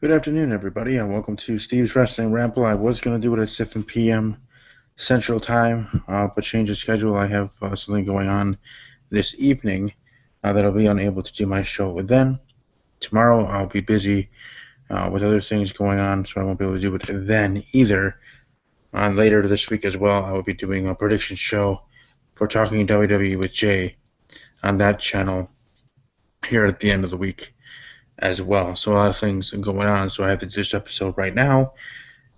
Good afternoon, everybody, and welcome to Steve's Wrestling Ramble. I was going to do it at 7 p.m. Central Time, but change of schedule. I have something going on this evening that I'll be unable to do my show then. Tomorrow, I'll be busy with other things going on, so I won't be able to do it then either. Later this week as well, I will be doing a prediction show for Talking WWE with Jay on that channel here at the end of the week as well. So a lot of things going on, so I have to do this episode right now.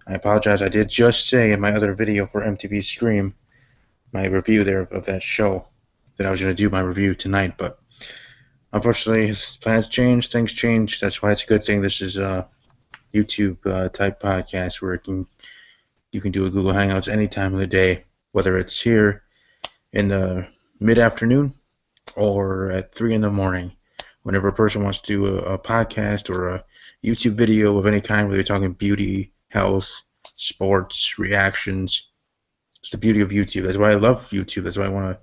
I apologize. I did just say in my other video for MTV Scream, my review there of that show, that I was going to do my review tonight, but unfortunately, plans change, things change. That's why it's a good thing this is a YouTube type podcast where you can do a Google Hangouts any time of the day, whether it's here in the mid-afternoon or at 3 in the morning. Whenever a person wants to do a podcast or a YouTube video of any kind, whether you're talking beauty, health, sports, reactions, it's the beauty of YouTube. That's why I love YouTube. That's why I want to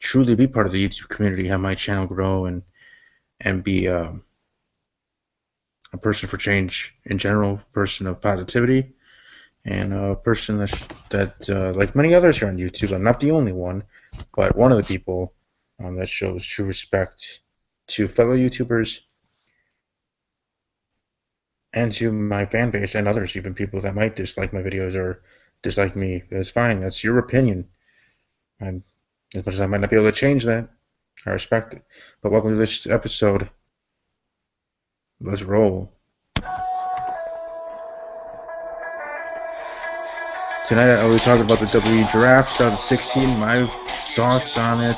truly be part of the YouTube community, have my channel grow, and be a person for change in general, person of positivity, and a person that like many others here on YouTube, I'm not the only one, but one of the people that shows true respect to fellow YouTubers and to my fan base and others, even people that might dislike my videos or dislike me. That's fine. That's your opinion. And as much as I might not be able to change that, I respect it. But welcome to this episode. Let's roll. Tonight I will be talking about the WWE Draft 2016, my thoughts on it.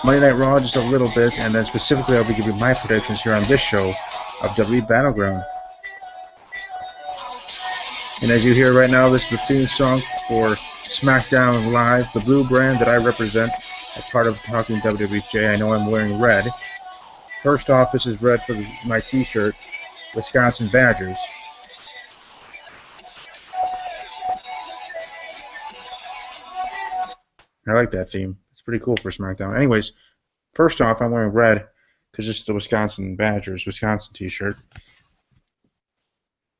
Monday Night Raw just a little bit, and then specifically I'll be giving my predictions here on this show of WWE Battleground. And as you hear right now, this is the theme song for SmackDown Live, the blue brand that I represent as part of Talking WWE. I know I'm wearing red. First off, this is red for my t-shirt, Wisconsin Badgers. I like that theme. It's pretty cool for SmackDown. Anyways, first off, I'm wearing red because this is the Wisconsin Badgers, Wisconsin t-shirt.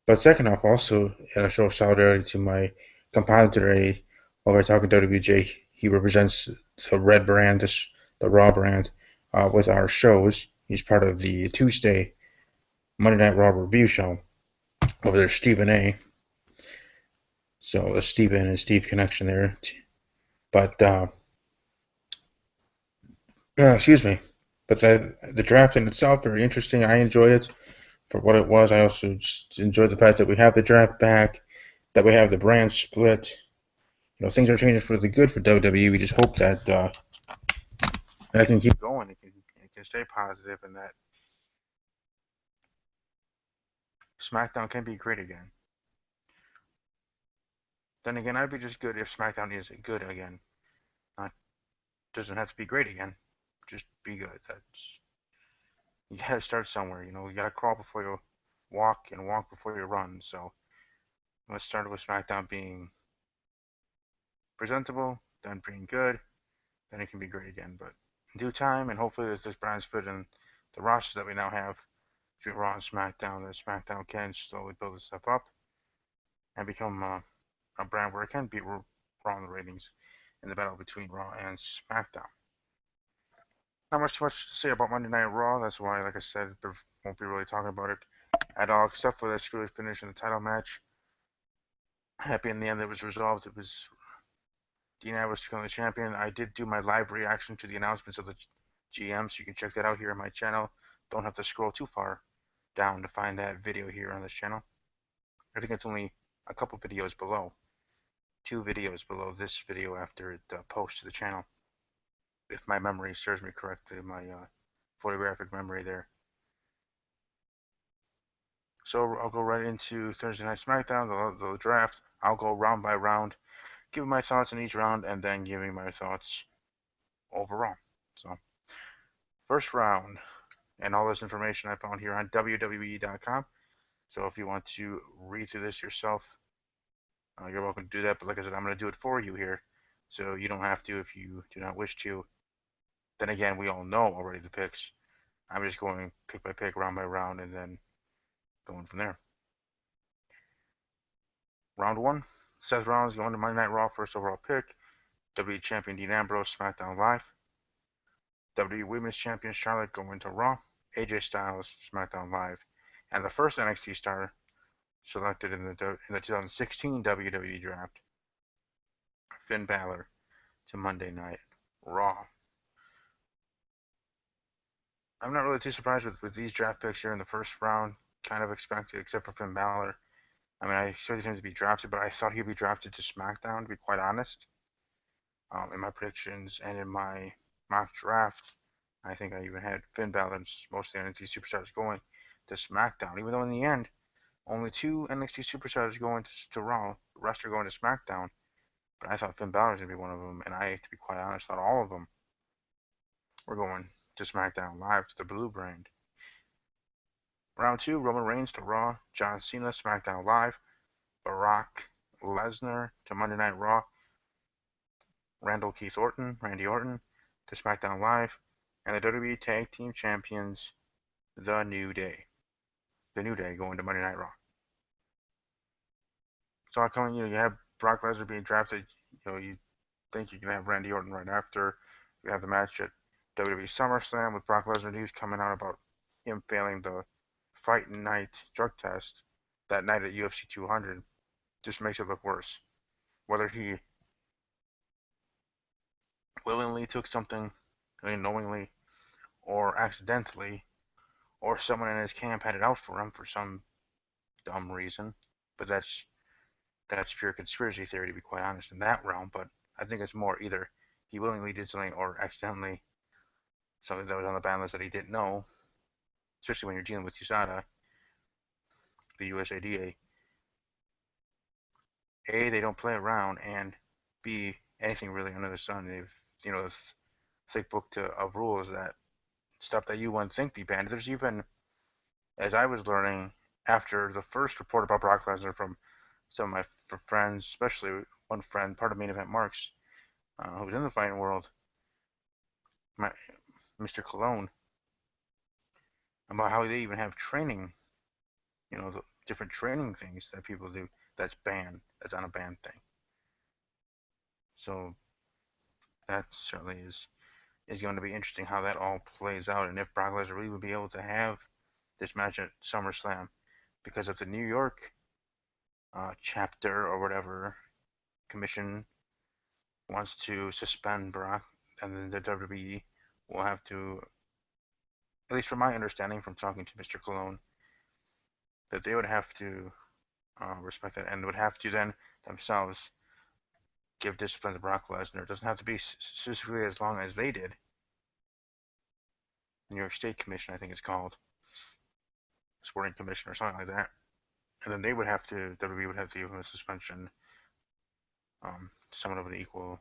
But second off, also, I show solidarity to my compadre while we're talking WWJ. He represents the red brand, the Raw brand, with our shows. He's part of the Tuesday Monday Night Raw review show over there, Stephen A. So the Stephen and Steve connection there. But, excuse me. But the draft in itself, very interesting. I enjoyed it for what it was. I also just enjoyed the fact that we have the draft back, that we have the brand split. You know, things are changing for the good for WWE. We just hope that that can keep going. It can stay positive, and that SmackDown can be great again. Then again, I'd be just good if SmackDown is good again. Not doesn't have to be great again. Just be good. That's you gotta start somewhere. You know, you gotta crawl before you walk, and walk before you run. So let's start with SmackDown being presentable, then being good, then it can be great again. But in due time, and hopefully there's this brand split in the rosters that we now have between Raw and SmackDown, that SmackDown can slowly build itself up and become a brand where it can beat Raw in the ratings in the battle between Raw and SmackDown. Not much too much to say about Monday Night Raw. That's why, like I said, there won't be really talking about it at all, except for that screwy finish in the title match. Happy in the end that it was resolved. It was Dean Ambrose becoming the champion. I did do my live reaction to the announcements of the GM, so you can check that out here on my channel. Don't have to scroll too far down to find that video here on this channel. I think it's only a couple videos below. 2 videos below this video after it posts to the channel. If my memory serves me correctly, my photographic memory there. So I'll go right into Thursday Night SmackDown, the draft. I'll go round by round, giving my thoughts in each round, and then giving my thoughts overall. So, first round, and all this information I found here on WWE.com. So if you want to read through this yourself, you're welcome to do that. But like I said, I'm going to do it for you here, so you don't have to if you do not wish to. Then again, we all know already the picks. I'm just going pick by pick, round by round, and then going from there. Round 1, Seth Rollins going to Monday Night Raw, first overall pick. WWE Champion Dean Ambrose, SmackDown Live. WWE Women's Champion Charlotte going to Raw. AJ Styles, SmackDown Live. And the first NXT star selected in the 2016 WWE Draft, Finn Bálor, to Monday Night Raw. I'm not really too surprised with these draft picks here in the first round. Kind of expected, except for Finn Bálor. I mean, I expected him to be drafted, but I thought he'd be drafted to SmackDown, to be quite honest. In my predictions and in my mock draft, I think I even had Finn Bálor and most of the NXT superstars going to SmackDown, even though in the end, only 2 NXT superstars going to Raw, the rest are going to SmackDown. But I thought Finn Bálor was going to be one of them, and I, to be quite honest, thought all of them were going to SmackDown Live, to the Blue brand. Round 2, Roman Reigns to Raw, John Cena, SmackDown Live, Brock Lesnar to Monday Night Raw, Randy Orton to SmackDown Live, and the WWE Tag Team Champions, The New Day. The New Day going to Monday Night Raw. So coming, you have Brock Lesnar being drafted. You think you can have Randy Orton right after. You have the match at WWE SummerSlam with Brock Lesnar news coming out about him failing the Fight Night drug test that night at UFC 200. Just makes it look worse. Whether he willingly took something, knowingly, or accidentally, or someone in his camp had it out for him for some dumb reason. But that's pure conspiracy theory, to be quite honest, in that realm. But I think it's more either he willingly did something or accidentally something that was on the ban list that he didn't know, especially when you're dealing with USADA, the USADA. A, they don't play around, and B, anything really under the sun. They've, this thick book of rules that stuff that you wouldn't think be banned. There's even, as I was learning after the first report about Brock Lesnar from some of my friends, especially one friend, part of Main Event Marks, who was in the fighting world, Mr. Cologne, about how they even have training, the different training things that people do that's banned, that's on a banned thing. So that certainly is going to be interesting how that all plays out, and if Brock Lesnar really would be able to have this match at SummerSlam, because if the New York chapter or whatever commission wants to suspend Brock, and then the WWE will have to, at least from my understanding from talking to Mr. Cologne, that they would have to respect that and would have to then themselves give discipline to Brock Lesnar. It doesn't have to be specifically as long as they did. The New York State Commission, I think it's called, Sporting Commission or something like that. And then they would have to, WWE would have to give him a suspension, somewhat of an equal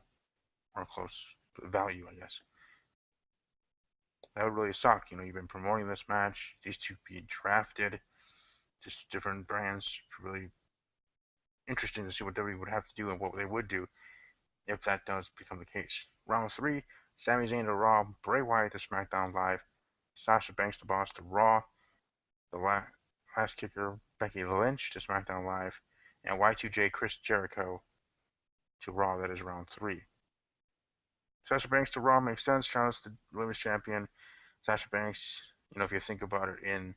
or close value, I guess. That would really suck. You've been promoting this match, these two being drafted, just different brands. Really interesting to see what WWE would have to do and what they would do if that does become the case. Round 3, Sami Zayn to Raw, Bray Wyatt to SmackDown Live, Sasha Banks to Boss to Raw, the last kicker Becky Lynch to SmackDown Live, and Y2J Chris Jericho to Raw. That is round 3. Sasha Banks to Raw makes sense. Charlotte's the Women's Champion. Sasha Banks, if you think about it in,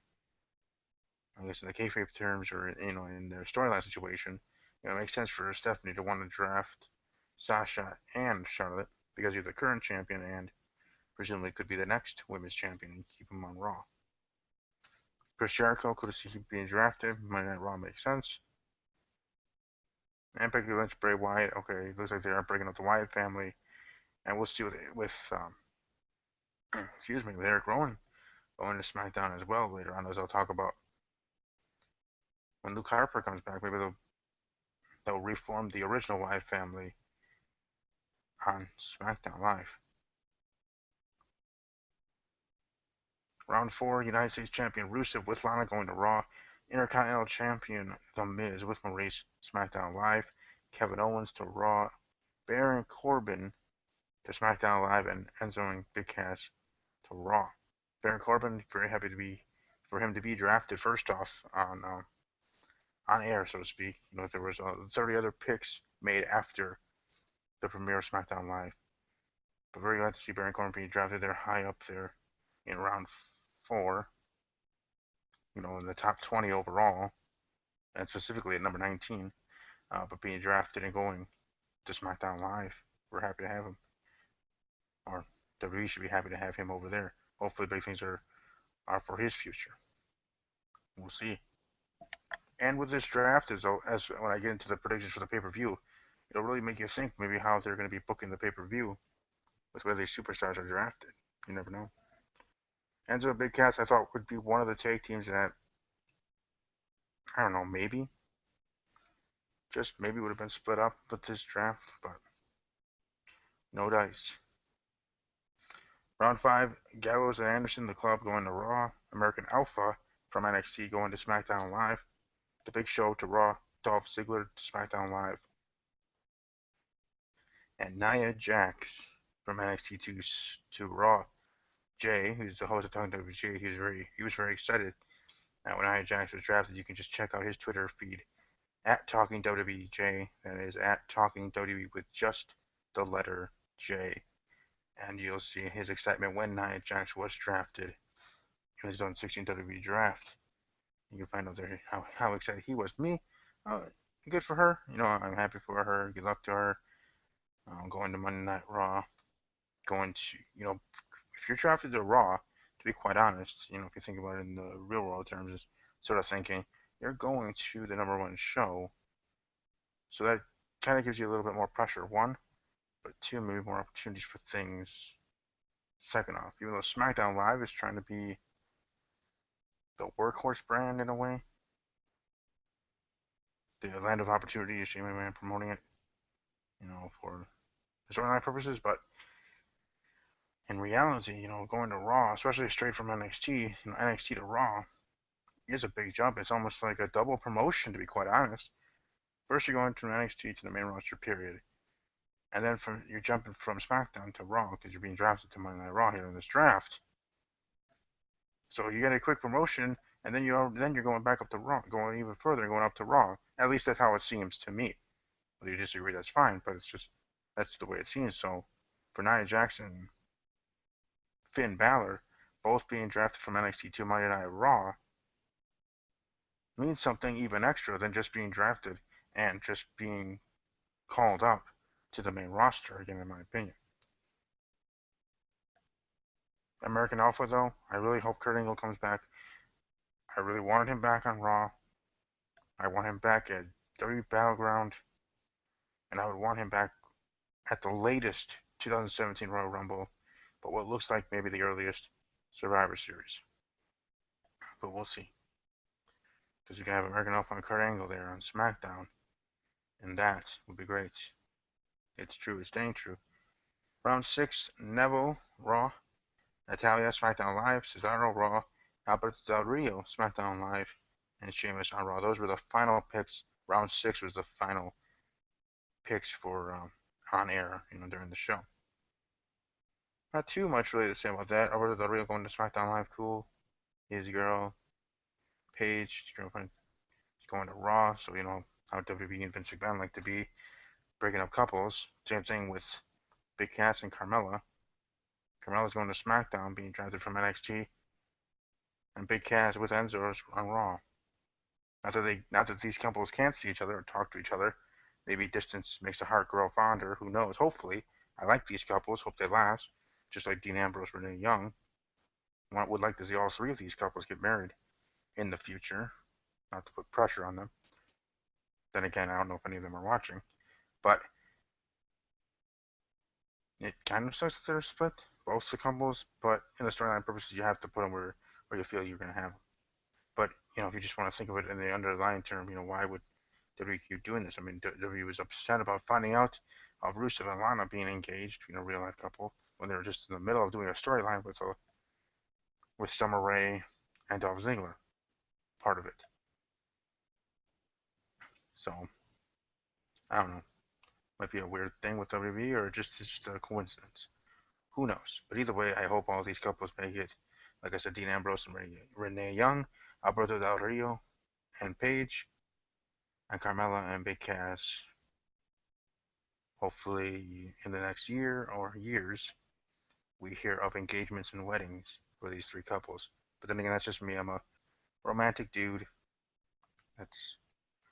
I guess in the kayfabe terms or in their storyline situation, it makes sense for Stephanie to want to draft Sasha and Charlotte because you're the current champion and presumably could be the next women's champion and keep them on Raw. Chris Jericho could see him being drafted. Monday Night Raw makes sense. And Becky Lynch, Bray Wyatt. Okay, looks like they are breaking up the Wyatt family, and we'll see with with Eric Rowan going to SmackDown as well later on, as I'll talk about. When Luke Harper comes back, maybe they'll reform the original Wyatt family on SmackDown Live. Round 4, United States Champion Rusev with Lana going to Raw. Intercontinental Champion The Miz with Maurice, SmackDown Live. Kevin Owens to Raw. Baron Corbin to SmackDown Live, and Enzo and Big Cass to Raw. Baron Corbin, very happy to be for him to be drafted first off on air, so to speak. There was 30 other picks made after the premiere of SmackDown Live. But very glad to see Baron Corbin being drafted there high up there in round 4. In the top 20 overall, and specifically at number 19. But being drafted and going to SmackDown Live, we're happy to have him. Or WWE should be happy to have him over there. Hopefully, big things are for his future. We'll see. And with this draft, as when I get into the predictions for the pay-per-view, it'll really make you think maybe how they're going to be booking the pay-per-view with where these superstars are drafted. You never know. Enzo and Big Cass, I thought would be one of the tag teams that, I don't know, maybe, just maybe would have been split up with this draft, but no dice. Round 5, Gallows and Anderson, the club, going to Raw. American Alpha from NXT going to SmackDown Live. The Big Show to Raw. Dolph Ziggler to SmackDown Live. And Nia Jax from NXT to Raw. Jay, who's the host of Talking WWE, he was very excited. Now, when Nia Jax was drafted, you can just check out his Twitter feed at Talking WWE. That is at Talking WWE with just the letter J. And you'll see his excitement when Nia Jax was drafted in his 2016 WWE draft. You can find out there how excited he was. Me, good for her. I'm happy for her. Good luck to her. Going to Monday Night Raw. Going to, if you're drafted to Raw, to be quite honest, if you think about it in the real world terms, is sort of thinking you're going to the number 1 show. So that kind of gives you a little bit more pressure. 1, but 2, maybe more opportunities for things. Second off, even though SmackDown Live is trying to be the workhorse brand in a way, the land of opportunity is Shane McMahon promoting it, for storyline purposes, but in reality, going to Raw, especially straight from NXT, NXT to Raw, is a big jump. It's almost like a double promotion, to be quite honest. First, you're going from NXT to the main roster, period. And then you're jumping from SmackDown to Raw because you're being drafted to Monday Night Raw here in this draft. So you get a quick promotion, and then you're going back up to Raw, going even further, going up to Raw. At least that's how it seems to me. Whether you disagree, that's fine, but that's the way it seems. So for Nia Jax and Finn Bálor, both being drafted from NXT to Monday Night Raw, means something even extra than just being drafted and just being called up to the main roster, again, in my opinion. American Alpha, though, I really hope Kurt Angle comes back. I really wanted him back on Raw. I want him back at WWE Battleground. And I would want him back at the latest 2017 Royal Rumble, but what looks like maybe the earliest Survivor Series. But we'll see. Because you can have American Alpha and Kurt Angle there on SmackDown, and that would be great. It's true. It's staying true. Round 6, Neville, Raw. Natalya, SmackDown Live. Cesaro, Raw. Alberto Del Rio, SmackDown Live. And Sheamus on Raw. Those were the final picks. Round 6 was the final picks for on air, during the show. Not too much really to say about that. Alberto Del Rio going to SmackDown Live, cool. His girl, Paige, his girlfriend, is going to Raw, so how WWE and Vince McMahon like to be, breaking up couples. Same thing with Big Cass and Carmella. Carmella's going to SmackDown, being drafted from NXT, and Big Cass with Enzo is on Raw. Not that these couples can't see each other or talk to each other. Maybe distance makes the heart grow fonder. Who knows? Hopefully, I like these couples. Hope they last. Just like Dean Ambrose, Renee Young. I would like to see all 3 of these couples get married in the future. Not to put pressure on them. Then again, I don't know if any of them are watching. But it kind of sucks that they're split, both the couples. But in the storyline purposes, you have to put them where you feel you're going to have them. But, if you just want to think of it in the underlying term, why would WWE keep doing this? I mean, WWE was upset about finding out of Rusev and Lana being engaged, real life couple, when they were just in the middle of doing a storyline with Summer Rae and Dolph Ziggler, part of it. So, I don't know. Might be a weird thing with WWE, or it's just a coincidence. Who knows? But either way, I hope all these couples make it. Like I said, Dean Ambrose and Renee Young, Alberto Del Rio and Paige, and Carmella and Big Cass. Hopefully, in the next year or years, we hear of engagements and weddings for these three couples. But then again, that's just me. I'm a romantic dude. That's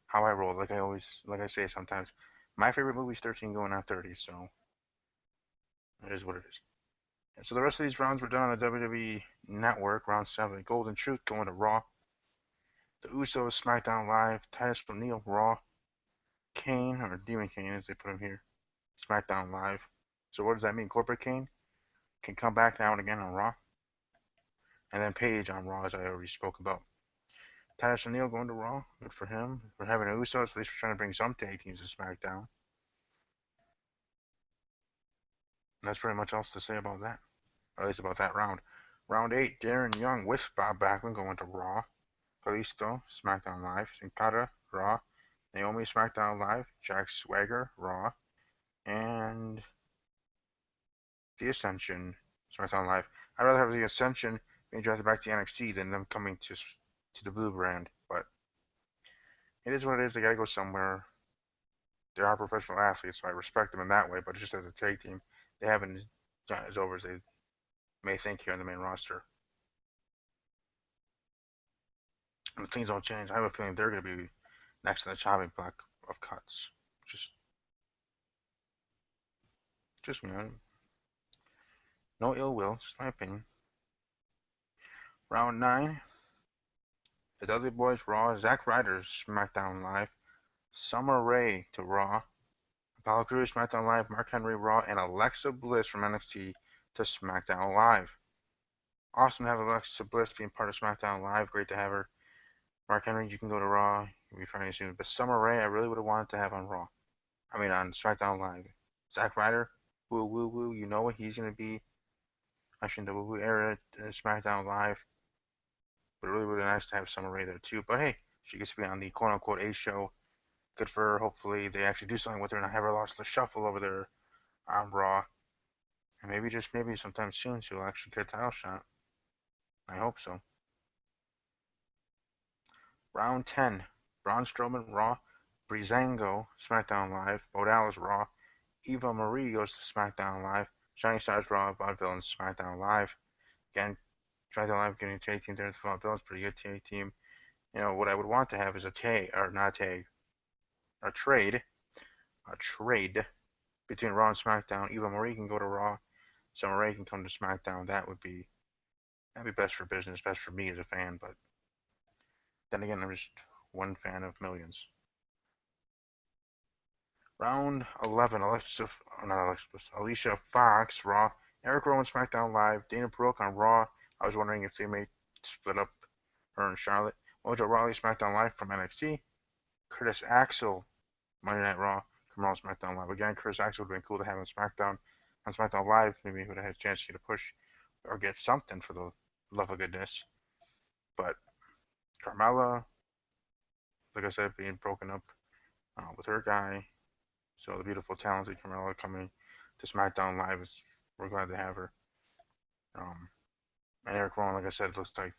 how I roll. Like I say sometimes, my favorite movie is 13 going on 30, so it is what it is. And so the rest of these rounds were done on the WWE Network. Round 7, Golden Truth going to Raw. The Usos, SmackDown Live. Titus O'Neil, Raw. Kane, or Demon Kane as they put him here, SmackDown Live. So what does that mean? Corporate Kane can come back now and again on Raw. And then Paige on Raw, as I already spoke about. Titus O'Neil going to Raw. Good for him. For having an Usos, at least we're trying to bring some tag teams to SmackDown. And that's pretty much all to say about that. Or at least about that round. Round 8, Darren Young with Bob Backlund going to Raw. Kalisto, SmackDown Live. Sin Cara, Raw. Naomi, SmackDown Live. Jack Swagger, Raw. And the Ascension, SmackDown Live. I'd rather have the Ascension being drafted back to NXT than them coming to the Blue brand. But it is what it is. They gotta go somewhere. They are professional athletes, so I respect them in that way. But just as a tag team, they haven't done as over as they may think here on the main roster. And if things don't change, I have a feeling they're going to be next in the chopping block of cuts. Just no ill will, just my opinion. Round 9, the Dudley Boys Raw, Zack Ryder SmackDown Live, Summer Rae to Raw, Apollo Crews SmackDown Live, Mark Henry Raw, and Alexa Bliss from NXT to SmackDown Live. Awesome to have Alexa Bliss being part of SmackDown Live. Great to have her. Mark Henry, you can go to Raw. You'll be fine soon. But Summer Rae, I really would have wanted to have on Raw. I mean, on SmackDown Live. Zack Ryder, woo woo woo. You know what he's going to be. Ushering the woo woo era in SmackDown Live. But it really would have been nice to have Summer Rae there too. But hey, she gets to be on the quote unquote A show. Good for her. Hopefully they actually do something with her and not have her lost the shuffle over there on Raw. And maybe sometime soon she'll actually get a title shot. I hope so. Round 10. Braun Strowman Raw. Breezango SmackDown Live. Bo Dallas Raw. Eva Marie goes to SmackDown Live. Shining Stars Raw. Vaudevillains SmackDown Live. Again, SmackDown Live getting a tag team there with Vaudevillains. Pretty good tag team. You know, what I would want to have is a trade between Raw and SmackDown. Eva Marie can go to Raw. Summer Rae can come to SmackDown. That'd be best for business, best for me as a fan. But then again, I'm just one fan of millions. Round 11, Alicia Fox, Raw. Eric Rowan, SmackDown Live. Dana Brooke on Raw. I was wondering if they may split up her and Charlotte. Mojo Rawley, SmackDown Live from NXT. Curtis Axel, Monday Night Raw. Carmella, SmackDown Live. Again, Curtis Axel would have been cool to have on SmackDown Live. Maybe he would have had a chance to get a push or get something for the love of goodness. But Carmella, like I said, being broken up with her guy. So the beautiful, talented Carmella coming to SmackDown Live, we're glad to have her. And Eric Rowan, like I said, it looks like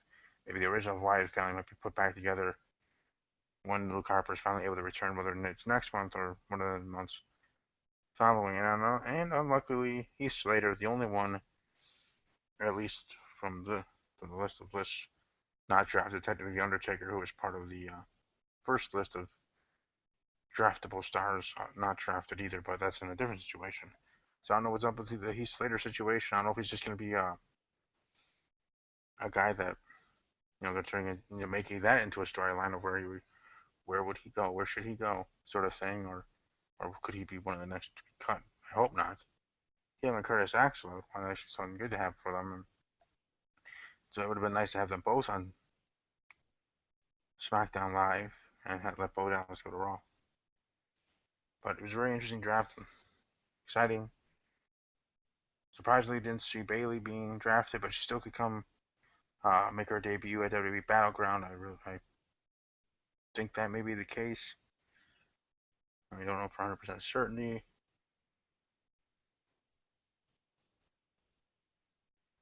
maybe the original Wyatt family might be put back together when Luke Harper is finally able to return, whether it's next month or one of the months following. And unluckily, Heath Slater, the only one, or at least from the list of lists not drafted, technically the Undertaker, who was part of the first list of draftable stars, not drafted either, but that's in a different situation. So I don't know what's up with the Heath Slater situation. I don't know if he's just going to be a guy that, they're turning making that into a storyline of where would he go, where should he go, sort of thing, or could he be one of the next cut? I hope not. Him and Curtis Axel are actually something good to have for them. And so it would have been nice to have them both on SmackDown Live and let Bo Dallas go to Raw. But it was a very interesting draft. Exciting. Surprisingly, didn't see Bayley being drafted, but she still could come make her debut at WWE Battleground. I think that may be the case. I don't know for 100% certainty,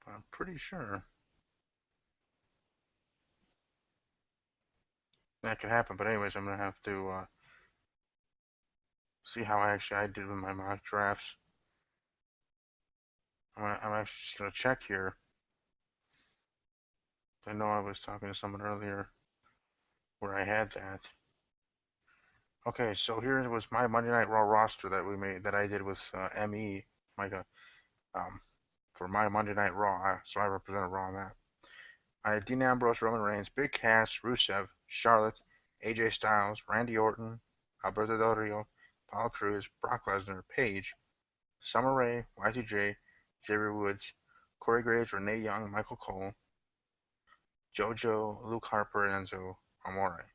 but I'm pretty sure. that could happen. But anyways, I'm gonna have to see how I did with my mock drafts. I'm actually just gonna check here. I know I was talking to someone earlier where I had that. Okay, so here was my Monday Night Raw roster that I did with ME, Micah, um, for my Monday Night Raw. So I represented Raw on that. I had Dean Ambrose, Roman Reigns, Big Cass, Rusev, Charlotte, AJ Styles, Randy Orton, Alberto Del Rio, Paul Cruz, Brock Lesnar, Paige, Summer Rae, Y2J, Xavier Woods, Corey Graves, Renee Young, Michael Cole, JoJo, Luke Harper, and Enzo Amore.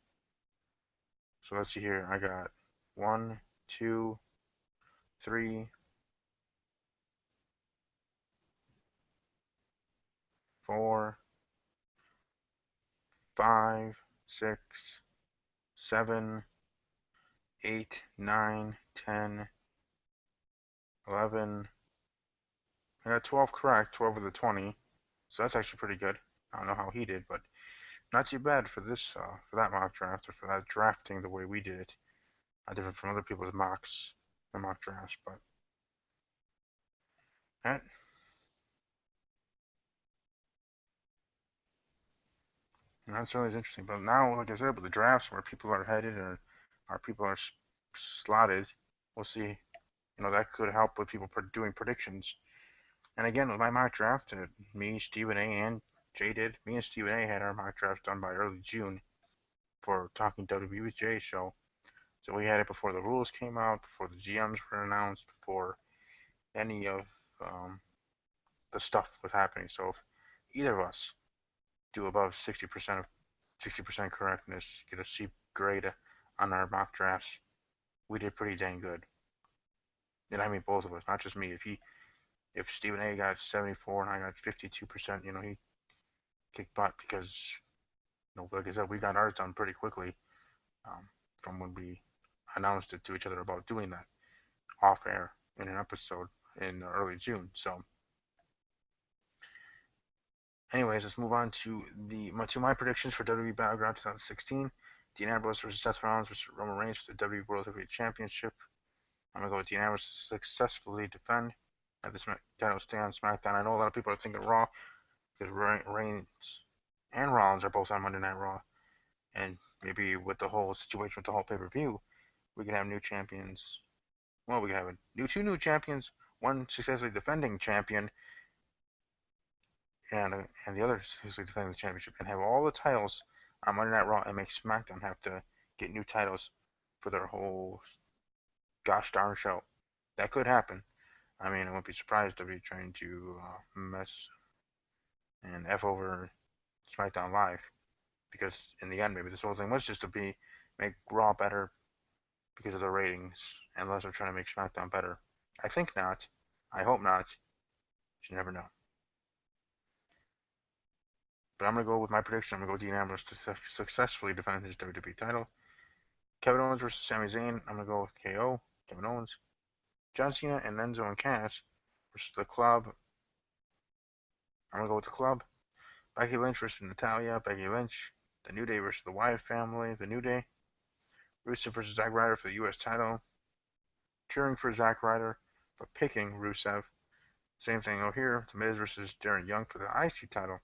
So let's see here. I got 1, 2, 3, 4, 5, 6, 7, 8, 9, 10, 11. I got 12 correct, 12 of the 20. So that's actually pretty good. I don't know how he did, but not too bad for for that mock draft, or for that drafting the way we did it. Different from other people's mock drafts, but that, that certainly is interesting. But now, like I said, with the drafts where people are headed, or people are slotted, we'll see. That could help with people doing predictions. And again, with my mock draft, me, Stephen A, and Jay did. Me and Stephen A had our mock draft done by early June for Talking WWE with Jay show. So we had it before the rules came out, before the GMs were announced, before any of um, the stuff was happening. So if either of us do above 60% correctness, get a C grade on our mock drafts, we did pretty dang good. And I mean both of us, not just me. If Stephen A got 74 and I got 52%, he kicked butt because, like I said, we got ours done pretty quickly from when we announced it to each other about doing that off air in an episode in early June. So, anyways, let's move on to my predictions for WWE Battleground 2016. Dean Ambrose versus Seth Rollins versus Roman Reigns for the WWE World Heavyweight Championship. I'm gonna go with Dean Ambrose to successfully defend at the title stay on SmackDown. I know a lot of people are thinking Raw because Reigns and Rollins are both on Monday Night Raw, and maybe with the whole situation with the whole pay-per-view, we can have new champions. Well, we can have two new champions, one successfully defending champion, and the other successfully defending the championship, and have all the titles on Monday Night Raw, and make SmackDown have to get new titles for their whole gosh darn show. That could happen. I mean, I wouldn't be surprised if you're trying to mess and F over SmackDown Live, because in the end, maybe this whole thing was just to make Raw better because of the ratings, unless they're trying to make SmackDown better. I think not. I hope not. You never know. But I'm gonna go with my prediction. I'm gonna go Dean Ambrose to successfully defend his WWE title. Kevin Owens versus Sami Zayn. I'm gonna go with KO. Kevin Owens. John Cena and Enzo and Cass versus the Club. I'm gonna go with the Club. Becky Lynch versus Natalya. Becky Lynch. The New Day versus the Wyatt family. The New Day. Rusev versus Zack Ryder for the U.S. title. Cheering for Zack Ryder, but picking Rusev. Same thing over here. The Miz versus Darren Young for the IC title.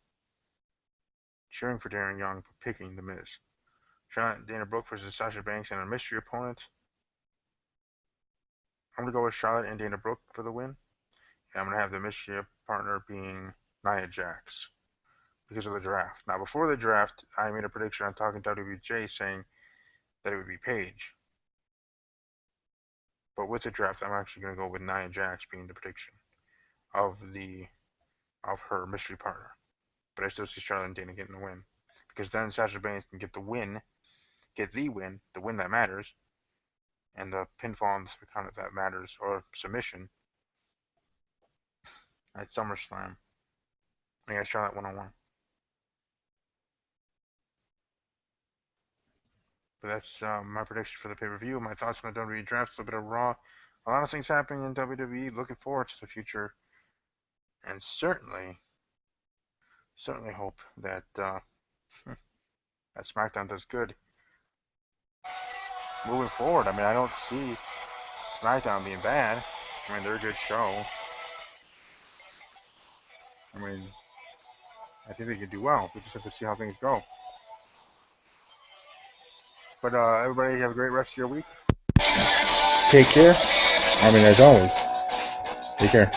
Cheering for Darren Young, but picking The Miz. Charlotte Dana Brooke versus Sasha Banks and a mystery opponent. I'm going to go with Charlotte and Dana Brooke for the win. And I'm going to have the mystery partner being Nia Jax because of the draft. Now, before the draft, I made a prediction on Talking WWJ saying that it would be Paige. But with the draft, I'm actually going to go with Nia Jax being the prediction of her mystery partner. But I still see Charlotte and Dana getting the win, because then Sasha Banks can get the win that matters, and the pinfall and the count that matters, or submission at SummerSlam. I got Charlotte 1-on-1. But that's my prediction for the pay-per-view. My thoughts on the WWE draft, a little bit of Raw. A lot of things happening in WWE. Looking forward to the future, and certainly hope that that SmackDown does good moving forward, I mean, I don't see SmackDown being bad. I mean, they're a good show. I mean, I think they can do well. We just have to see how things go. But everybody have a great rest of your week. Take care. I mean, as always, take care.